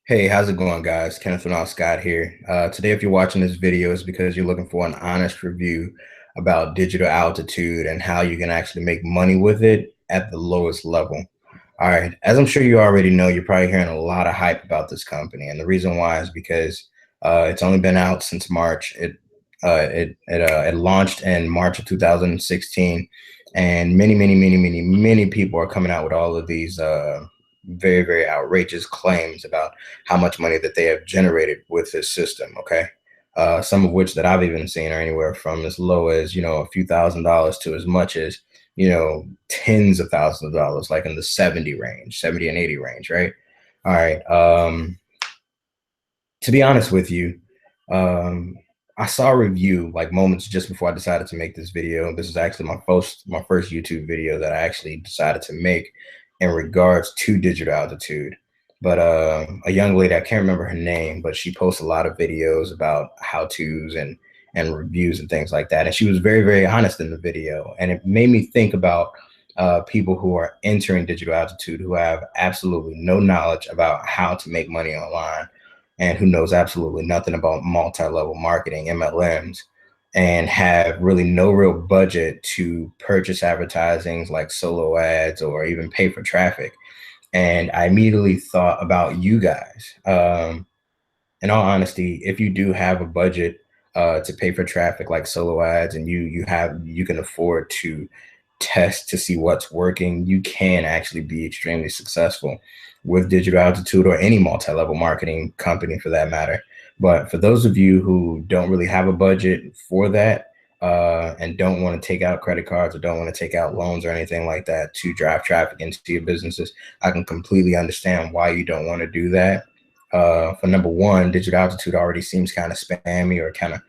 Hey, how's it going, guys? Kenneth and Scott here. Today, if you're watching this video, it's because you're looking for an honest review about digital altitude and how you can actually make money with it at the lowest level. All right, as I'm sure you already know, you're probably hearing a lot of hype about this company, and the reason why is because it's only been out since March. It launched in March of 2016, and many people are coming out with all of these very outrageous claims about how much money that they have generated with this system. Okay. Some of which that I've even seen are anywhere from as low as, a few $1,000s to as much as, tens of thousands of dollars, like in the 70 range, 70 and 80 range. Right. All right. To be honest with you, um, I saw a review like moments just before I decided to make this video. This is actually my first YouTube video that I actually decided to make in regards to digital altitude. But a young lady, I can't remember her name, but she posts a lot of videos about how tos and reviews and things like that. And she was very honest in the video, and it made me think about people who are entering digital altitude who have absolutely no knowledge about how to make money online and who knows absolutely nothing about multi-level marketing, MLMs, and have really no real budget to purchase advertisings like solo ads or even pay for traffic. And I immediately thought about you guys. In all honesty, if you do have a budget to pay for traffic like solo ads, and you can afford to test to see what's working, you can actually be extremely successful with digital altitude or any multi-level marketing company for that matter. But for those of you who don't really have a budget for that, and don't want to take out credit cards or don't want to take out loans or anything like that to drive traffic into your businesses, I can completely understand why you don't want to do that. For number one, digital altitude already seems kind of spammy or kind of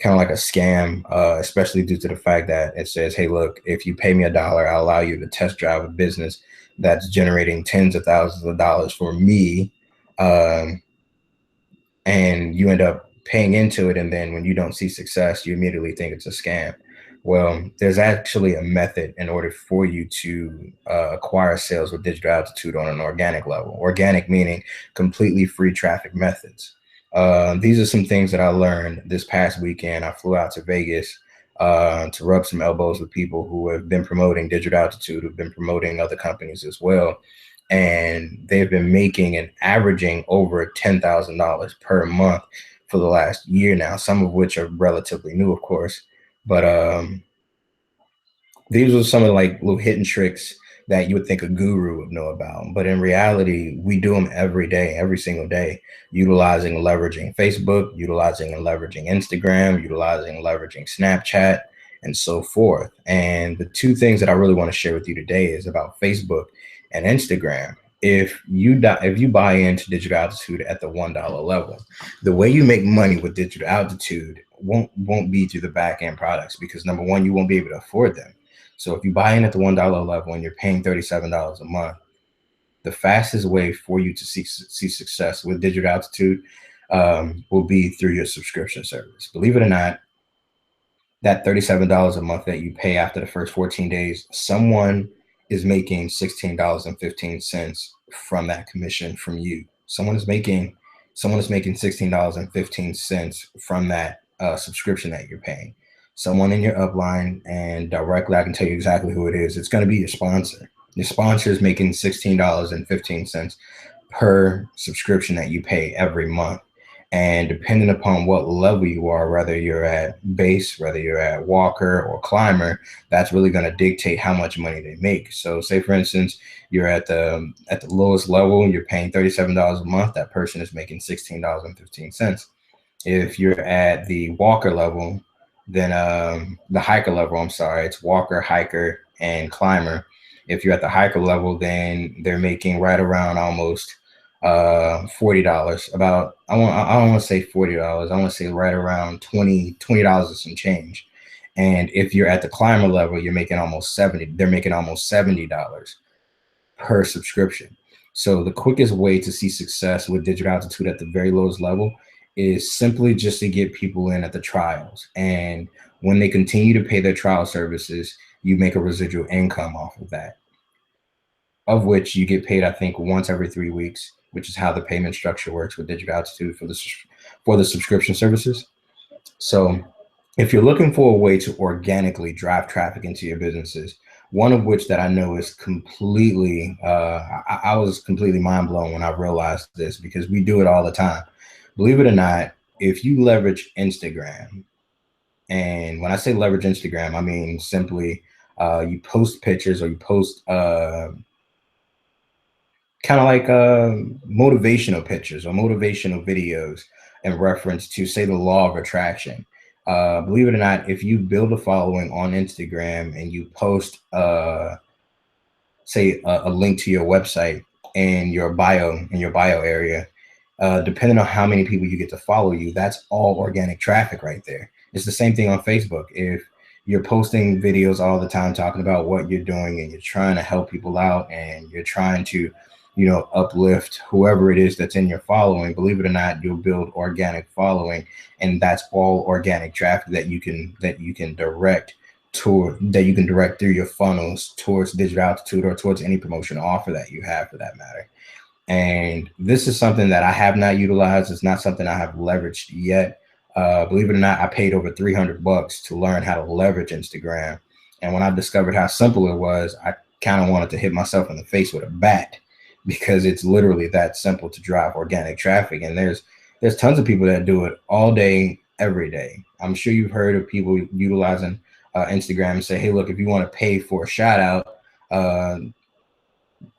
like a scam, especially due to the fact that it says, hey, look, if you pay me $1, I'll allow you to test drive a business that's generating tens of thousands of dollars for me. Um, and you end up paying into it. And then when you don't see success, you immediately think it's a scam. Well, there's actually a method in order for you to acquire sales with digital altitude on an organic level. Organic meaning completely free traffic methods. These are some things that I learned this past weekend. I flew out to Vegas to rub some elbows with people who have been promoting digital altitude, who've been promoting other companies as well. And they've been making and averaging over $10,000 per month for the last year now, some of which are relatively new, of course. But these are some of the like little hidden tricks that you would think a guru would know about. But in reality, we do them every day, every single day, utilizing and leveraging Facebook, utilizing and leveraging Instagram, utilizing and leveraging Snapchat, and so forth. And the two things that I really want to share with you today is about Facebook and Instagram. If you buy into digital altitude at the $1 level, the way you make money with digital altitude won't be through the back end products, because number one, you won't be able to afford them. So if you buy in at the $1 level and you're paying $37 a month, the fastest way for you to see success with digital altitude will be through your subscription service. Believe it or not, that $37 a month that you pay after the first 14 days, someone is making $16.15 from that commission from you. Someone is making $16.15 from that subscription that you're paying. Someone in your upline, and directly I can tell you exactly who it is. It's going to be your sponsor. Your sponsor is making $16.15 per subscription that you pay every month. And depending upon what level you are, whether you're at base, whether you're at walker or climber, that's really going to dictate how much money they make. So say, for instance, you're at the lowest level, you're paying $37 a month. That person is making $16.15. If you're at the walker level, then the hiker level, I'm sorry, it's walker, hiker, and climber. If you're at the hiker level, then they're making right around almost $40. About I don't want to say $40. I want to say right around $20 and some change. And if you're at the climber level, you're making almost 70. They're making almost $70 per subscription. So the quickest way to see success with digital altitude at the very lowest level is simply just to get people in at the trials. And when they continue to pay their trial services, you make a residual income off of that, of which you get paid, I think, once every 3 weeks. which is how the payment structure works with Digital Altitude for the subscription services. So if you're looking for a way to organically drive traffic into your businesses, one of which that I know is completely, I was completely mind blown when I realized this, because we do it all the time. Believe it or not, if you leverage Instagram, and when I say leverage Instagram, I mean simply you post pictures, or you post kind of like motivational pictures or motivational videos in reference to, say, the law of attraction. Believe it or not, if you build a following on Instagram and you post, say, a link to your website in your bio area, depending on how many people you get to follow you, that's all organic traffic right there. It's the same thing on Facebook. If you're posting videos all the time talking about what you're doing, and you're trying to help people out, and you're trying to, uplift whoever it is that's in your following, believe it or not, you'll build organic following, and that's all organic traffic that you can direct through your funnels towards Digital Altitude, or towards any promotional offer that you have, for that matter. And this is something that I have not utilized. It's not something I have leveraged yet. Believe it or not, I paid over $300 to learn how to leverage Instagram. And when I discovered how simple it was, I kind of wanted to hit myself in the face with a bat, because it's literally that simple to drive organic traffic. And there's tons of people that do it all day, every day. I'm sure you've heard of people utilizing Instagram and say, hey, look, if you want to pay for a shout out,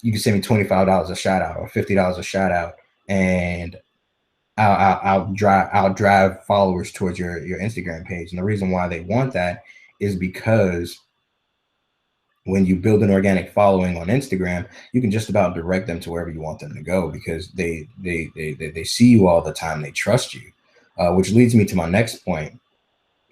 you can send me $25 a shout out, or $50 a shout out, and I'll drive followers towards your Instagram page. And the reason why they want that is because when you build an organic following on Instagram, you can just about direct them to wherever you want them to go, because they see you all the time. They trust you, which leads me to my next point.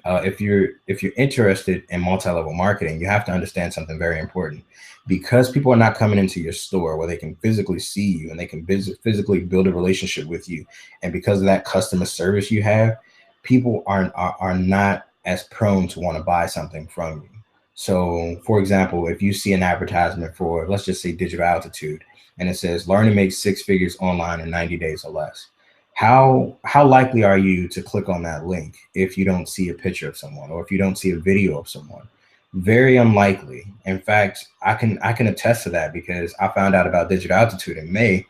If you're interested in multi-level marketing, you have to understand something very important. Because people are not coming into your store where they can physically see you and they can physically build a relationship with you, and because of that customer service you have, people are not as prone to want to buy something from you. So, for example, if you see an advertisement for, let's just say, Digital Altitude, and it says learn to make 6 figures online in 90 days or less, how likely are you to click on that link if you don't see a picture of someone, or if you don't see a video of someone? Very unlikely. In fact, I can attest to that, because I found out about Digital Altitude in May,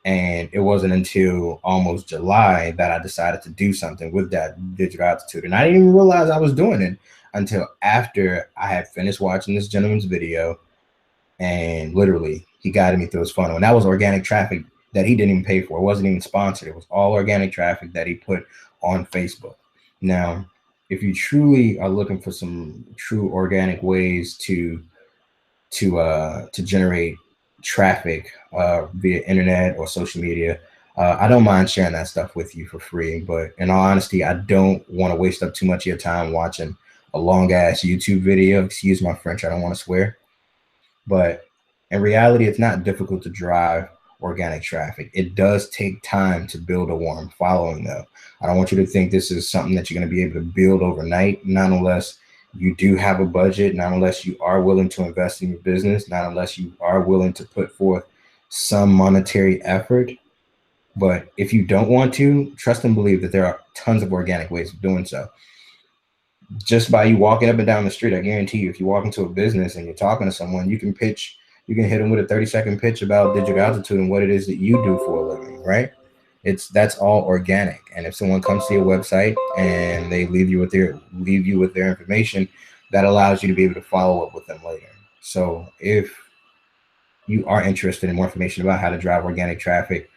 and it wasn't until almost July that I decided to do something with that Digital Altitude. And I didn't even realize I was doing it until after I had finished watching this gentleman's video, and literally he guided me through his funnel. And that was organic traffic that he didn't even pay for. It wasn't even sponsored. It was all organic traffic that he put on Facebook. Now, if you truly are looking for some true organic ways to generate traffic via internet or social media, I don't mind sharing that stuff with you for free. But in all honesty, I don't want to waste up too much of your time watching a long ass YouTube video. Excuse my French, I don't want to swear. But in reality, it's not difficult to drive organic traffic. It does take time to build a warm following, though. I don't want you to think this is something that you're going to be able to build overnight, not unless you do have a budget, not unless you are willing to invest in your business, not unless you are willing to put forth some monetary effort. But if you don't want to, trust and believe that there are tons of organic ways of doing so. Just by you walking up and down the street, I guarantee you, if you walk into a business and you're talking to someone, you can hit them with a 30-second pitch about Digital Altitude and what it is that you do for a living, right? That's all organic. And if someone comes to your website and they leave you with their information, that allows you to be able to follow up with them later. So if you are interested in more information about how to drive organic traffic,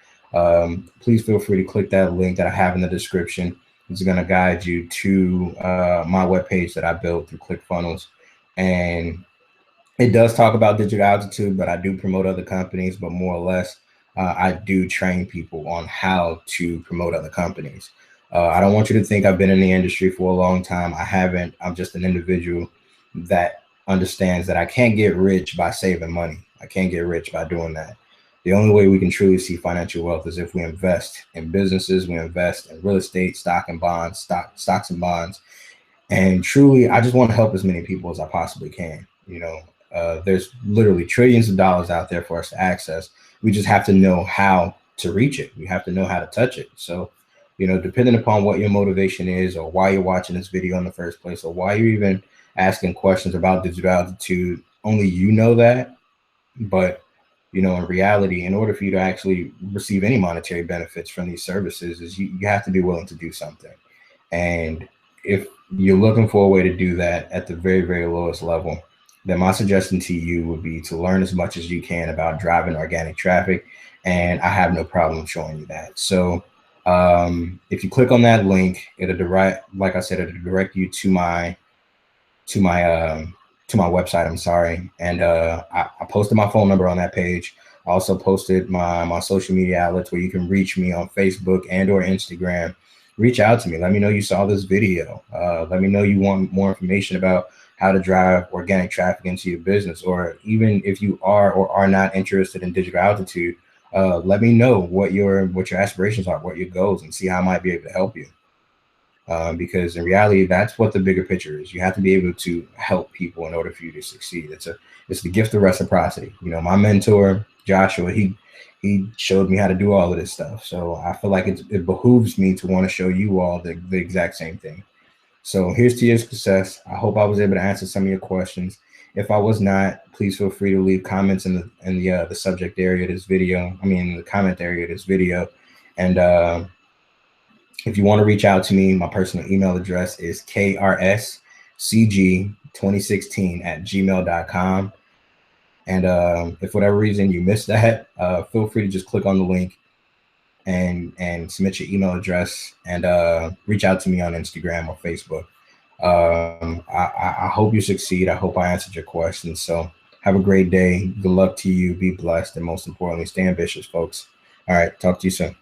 please feel free to click that link that I have in the description. It's going to guide you to my webpage that I built through ClickFunnels. And it does talk about Digital Altitude, but I do promote other companies. But more or less, I do train people on how to promote other companies. I don't want you to think I've been in the industry for a long time. I haven't. I'm just an individual that understands that I can't get rich by saving money. I can't get rich by doing that. The only way we can truly see financial wealth is if we invest in businesses, we invest in real estate, stocks and bonds. And truly, I just want to help as many people as I possibly can. There's literally trillions of dollars out there for us to access. We just have to know how to reach it. You have to know how to touch it. So, you know, depending upon what your motivation is, or why you're watching this video in the first place, or why you're even asking questions about digital altitude, only you know that. But, you know, in reality, in order for you to actually receive any monetary benefits from these services, is you have to be willing to do something. And if you're looking for a way to do that at the very, very lowest level, then my suggestion to you would be to learn as much as you can about driving organic traffic. And I have no problem showing you that. So if you click on that link, it'll direct, like I said, it'll direct you to my to my um to my website. I'm sorry. And I posted my phone number on that page. I also posted my social media outlets where you can reach me on Facebook and or Instagram. Reach out to me. Let me know you saw this video. Let me know you want more information about how to drive organic traffic into your business, or even if you are or are not interested in digital altitude, let me know what your aspirations are, what your goals, and see how I might be able to help you. Because in reality, that's what the bigger picture is. You have to be able to help people in order for you to succeed. It's the gift of reciprocity. You know, my mentor Joshua, he showed me how to do all of this stuff. So I feel like it behooves me to want to show you all the exact same thing. So here's to your success. I hope I was able to answer some of your questions. If I was not, please feel free to leave comments in the subject area of this video. I mean, the comment area of this video. And if you want to reach out to me, my personal email address is krscg2016@gmail.com. And if for whatever reason you missed that, feel free to just click on the link and submit your email address, and reach out to me on Instagram or Facebook. I hope you succeed. I hope I answered your questions. So have a great day. Good luck to you. Be blessed. And most importantly, stay ambitious, folks. All right. Talk to you soon.